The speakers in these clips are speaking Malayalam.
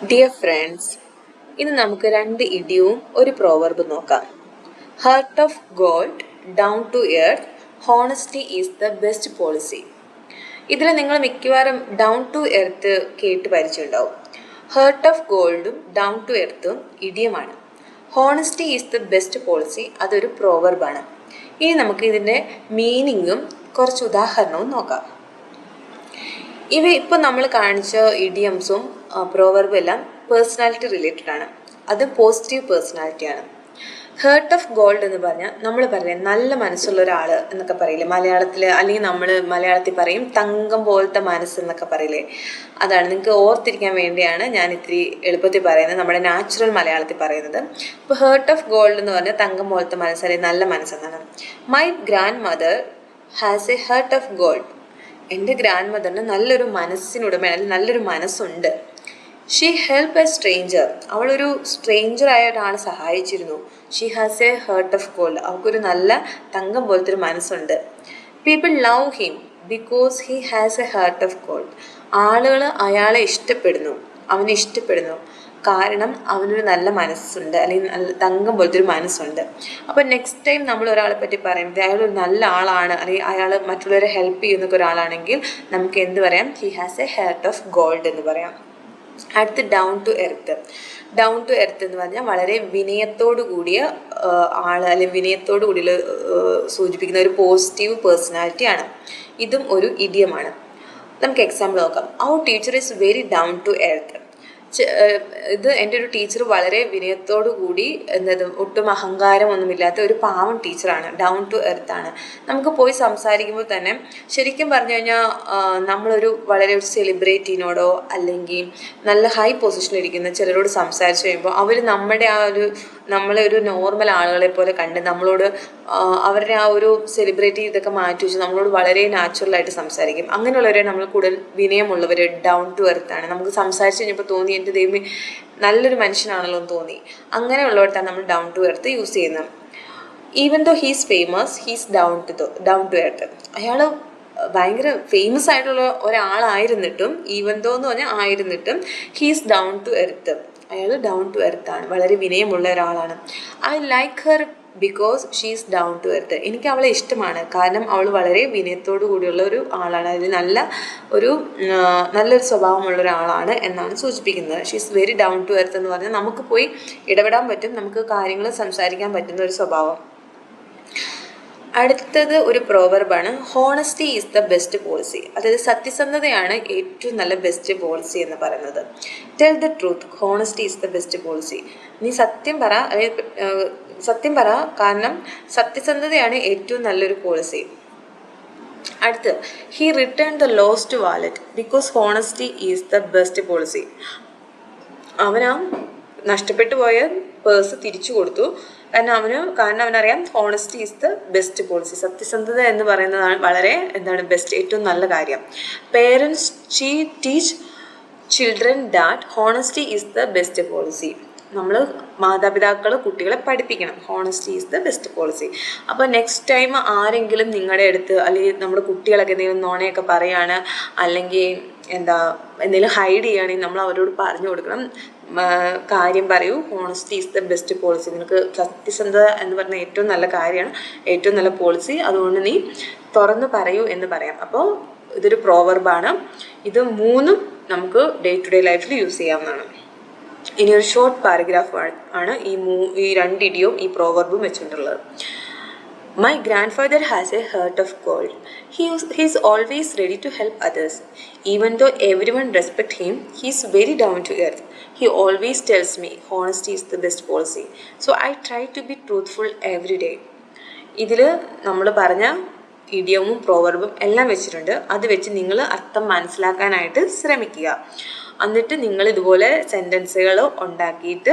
ഡിയർ ഫ്രണ്ട്സ്, ഇന്ന് നമുക്ക് രണ്ട് ഇഡിയവും ഒരു പ്രോവർബ് നോക്കാം. Heart of gold, down to earth, honesty is the best policy. ഇതിൽ നിങ്ങൾ മിക്കവാറും ഡൗൺ ടു എർത്ത് കേട്ട് പരിചയമുണ്ടാവും. ഹാർട്ട് ഓഫ് ഗോൾഡും ഡൗൺ ടു എർത്തും ഇഡിയമാണ്. Honesty is the best policy അതൊരു പ്രോവർബാണ്. ഇനി നമുക്ക് ഇതിൻ്റെ മീനിങ്ങും കുറച്ച് ഉദാഹരണവും നോക്കാം. ഇവ ഇപ്പോൾ നമ്മൾ കാണിച്ച ഇഡിയംസും പ്രോവർബും എല്ലാം പേഴ്സണാലിറ്റി റിലേറ്റഡ് ആണ്. അത് പോസിറ്റീവ് പേഴ്സണാലിറ്റിയാണ്. ഹേർട്ട് ഓഫ് ഗോൾഡ് എന്ന് പറഞ്ഞാൽ നമ്മൾ പറയാം നല്ല മനസ്സുള്ള ഒരാൾ എന്നൊക്കെ പറയില്ലേ മലയാളത്തിൽ, അല്ലെങ്കിൽ നമ്മൾ മലയാളത്തിൽ പറയും തങ്കം പോലത്തെ മനസ്സ് എന്നൊക്കെ പറയില്ലേ. അതാണ് നിങ്ങൾക്ക് ഓർത്തിരിക്കാൻ വേണ്ടിയാണ് ഞാൻ ഇത്തിരി എളുപ്പത്തിൽ പറയുന്നത്, നമ്മുടെ നാച്ചുറൽ മലയാളത്തിൽ പറയുന്നത്. ഇപ്പോൾ ഹേർട്ട് ഓഫ് ഗോൾഡ് എന്ന് പറഞ്ഞാൽ തങ്കം പോലത്തെ മനസ്സ് അല്ലെങ്കിൽ നല്ല മനസ്സെന്നാണ്. My grandmother has a heart of gold. എൻ്റെ ഗ്രാൻഡ് മദറിന് നല്ലൊരു മനസ്സിനുടമയാണ്, അല്ലെങ്കിൽ നല്ലൊരു മനസ്സുണ്ട്. She help a stranger. അവളൊരു സ്ട്രേഞ്ചറായ ഒരാളെ സഹായിച്ചിരുന്നു. She has a heart of gold. അവൾക്കൊരു നല്ല തങ്കം പോലത്തെ ഒരു മനസ്സുണ്ട്. People love him because he has a heart of gold. ആളുകൾ അയാളെ ഇഷ്ടപ്പെടുന്നു, അവനെ ഇഷ്ടപ്പെടുന്നു കാരണം അവനൊരു നല്ല മനസ്സുണ്ട്, അല്ലെങ്കിൽ നല്ല തങ്കം പോലത്തെ ഒരു മനസ്സുണ്ട്. അപ്പോൾ നെക്സ്റ്റ് ടൈം നമ്മൾ ഒരാളെ പറ്റി പറയുമ്പോൾ അയാളൊരു നല്ല ആളാണ്, അല്ലെങ്കിൽ അയാൾ മറ്റുള്ളവരെ ഹെൽപ്പ് ചെയ്യുന്ന ഒരാളാണെങ്കിൽ നമുക്ക് എന്ത് പറയാം? He has a heart of gold എന്ന് പറയാം. അടുത്ത് down to earth. Down to earth എന്ന് പറഞ്ഞാൽ വളരെ വിനയത്തോടു കൂടിയ ആൾ, അല്ലെങ്കിൽ വിനയത്തോടു കൂടിയ സൂചിപ്പിക്കുന്ന ഒരു പോസിറ്റീവ് പേഴ്സണാലിറ്റിയാണ്. ഇതും ഒരു ഇഡിയമാണ്. നമുക്ക് എക്സാമ്പിൾ നോക്കാം. Our teacher is very down to earth. ഇത് എൻ്റെ ഒരു ടീച്ചർ വളരെ വിനയത്തോടു കൂടി ഒട്ടും അഹങ്കാരമൊന്നുമില്ലാത്ത ഒരു പാവം ടീച്ചറാണ്, ഡൗൺ ടു എർത്ത് ആണ്. നമുക്ക് പോയി സംസാരിക്കുമ്പോൾ തന്നെ ശരിക്കും പറഞ്ഞു കഴിഞ്ഞാൽ നമ്മളൊരു വളരെ ഒരു സെലിബ്രിറ്റിനോടോ അല്ലെങ്കിൽ നല്ല ഹൈ പൊസിഷനിലിരിക്കുന്ന ചിലരോട് സംസാരിച്ച് കഴിയുമ്പോൾ അവർ നമ്മളെ ഒരു നോർമൽ ആളുകളെ പോലെ കണ്ട് നമ്മളോട് അവരുടെ ആ ഒരു സെലിബ്രിറ്റി ഇതൊക്കെ മാറ്റി വെച്ച് നമ്മളോട് വളരെ നാച്ചുറലായിട്ട് സംസാരിക്കും. അങ്ങനെയുള്ളവരെ നമ്മൾ കൂടുതൽ വിനയമുള്ളവർ, ഡൗൺ ടു എർത്ത് ആണ്. നമുക്ക് സംസാരിച്ച് കഴിഞ്ഞപ്പോൾ തോന്നി എൻ്റെ ദൈവമേ നല്ലൊരു മനുഷ്യനാണല്ലോ എന്ന് തോന്നി. അങ്ങനെയുള്ളവർത്താണ് നമ്മൾ ഡൗൺ ടു എർത്ത് യൂസ് ചെയ്യുന്നത്. Even though he's famous, he's down to earth. അയാൾ ഭയങ്കര ഫേമസ് ആയിട്ടുള്ള ഒരാളായിരുന്നിട്ടും, ഈവൻ ദോ എന്ന് പറഞ്ഞാൽ ആയിരുന്നിട്ടും, ഹീസ് ഡൗൺ ടു എർത്ത്. അയാൾ ഡൗൺ ടു എർത്ത് ആണ്, വളരെ വിനയമുള്ള ഒരാളാണ്. I like her because she's down to earth. എനിക്ക് അവളെ ഇഷ്ടമാണ് കാരണം അവൾ വളരെ വിനയത്തോടു കൂടിയുള്ള ഒരു ആളാണ്, അതിൽ നല്ലൊരു സ്വഭാവമുള്ള ഒരാളാണ് എന്നാണ് സൂചിപ്പിക്കുന്നത്. She's very down to earth എന്ന് പറഞ്ഞാൽ നമുക്ക് പോയി ഇടപെടാൻ പറ്റും, നമുക്ക് കാര്യങ്ങൾ സംസാരിക്കാൻ പറ്റുന്ന ഒരു സ്വഭാവം. അടുത്തത് ഒരു പ്രോവർബാണ്. Honesty is the best policy. അതായത് സത്യസന്ധതയാണ് ഏറ്റവും നല്ല ബെസ്റ്റ് പോളിസി എന്ന് പറയുന്നത്. Tell the truth, honesty is the best policy. നീ സത്യം പറ, അതായത് സത്യം പറ, കാരണം സത്യസന്ധതയാണ് ഏറ്റവും നല്ലൊരു പോളിസി. അടുത്ത്, he return the lost wallet because honesty is the best policy. അവനാ നഷ്ടപ്പെട്ടു പോയ പേഴ്സ് തിരിച്ചു കൊടുത്തു കാരണം അവനറിയാം honesty is the best policy. സത്യസന്ധത എന്ന് പറയുന്നതാണ് വളരെ ബെസ്റ്റ്, ഏറ്റവും നല്ല കാര്യം. Parents teach children that honesty is the best policy. നമ്മൾ മാതാപിതാക്കൾ കുട്ടികളെ പഠിപ്പിക്കണം, honesty is the best policy. അപ്പോൾ നെക്സ്റ്റ് ടൈം ആരെങ്കിലും നിങ്ങളുടെ അടുത്ത്, അല്ലെങ്കിൽ നമ്മുടെ കുട്ടികളൊക്കെ എന്തെങ്കിലും നുണയൊക്കെ പറയുകയാണ്, അല്ലെങ്കിൽ എന്തെങ്കിലും ഹൈഡ് ചെയ്യുകയാണെങ്കിൽ നമ്മൾ അവരോട് പറഞ്ഞു കൊടുക്കണം, കാര്യം പറയൂ, honesty is the best policy. നിനക്ക് സത്യസന്ധത എന്ന് പറഞ്ഞ ഏറ്റവും നല്ല കാര്യമാണ്, ഏറ്റവും നല്ല പോളിസി, അതുകൊണ്ട് നീ തുറന്ന് പറയൂ എന്ന് പറയാം. അപ്പോൾ ഇതൊരു പ്രോവർബാണ്. ഇത് മൂന്നും നമുക്ക് ഡേ ടു ഡേ ലൈഫിൽ യൂസ് ചെയ്യാവുന്നതാണ്. ഇനി ഒരു ഷോർട്ട് പാരഗ്രാഫ് ആണ് ഈ രണ്ട് ഇഡിയവും ഈ പ്രോവർബും വെച്ചിട്ടുള്ളത്. My grandfather has a heart of gold. He is always ready to help others. Even though everyone respects him, he is very down to earth. He always tells me honesty is the best policy. So I try to be truthful every day. ഇതിൽ നമ്മൾ പറഞ്ഞ ഇഡിയവും പ്രോവർബും എല്ലാം വെച്ചിട്ടുണ്ട്. അത് വെച്ച് നിങ്ങൾ അർത്ഥം മനസ്സിലാക്കാനായിട്ട് ശ്രമിക്കുക. എന്നിട്ട് നിങ്ങൾ ഇതുപോലെ സെൻറ്റൻസുകൾ ഉണ്ടാക്കിയിട്ട്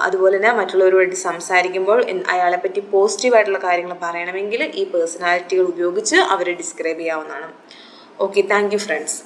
അതുപോലെ തന്നെ മറ്റുള്ളവരുമായിട്ട് സംസാരിക്കുമ്പോൾ അയാളെ പറ്റി പോസിറ്റീവായിട്ടുള്ള കാര്യങ്ങൾ പറയണമെങ്കിൽ ഈ പേഴ്സണാലിറ്റികൾ ഉപയോഗിച്ച് അവരെ ഡിസ്ക്രൈബ് ചെയ്യാവുന്നതാണ്. Okay, thank you friends.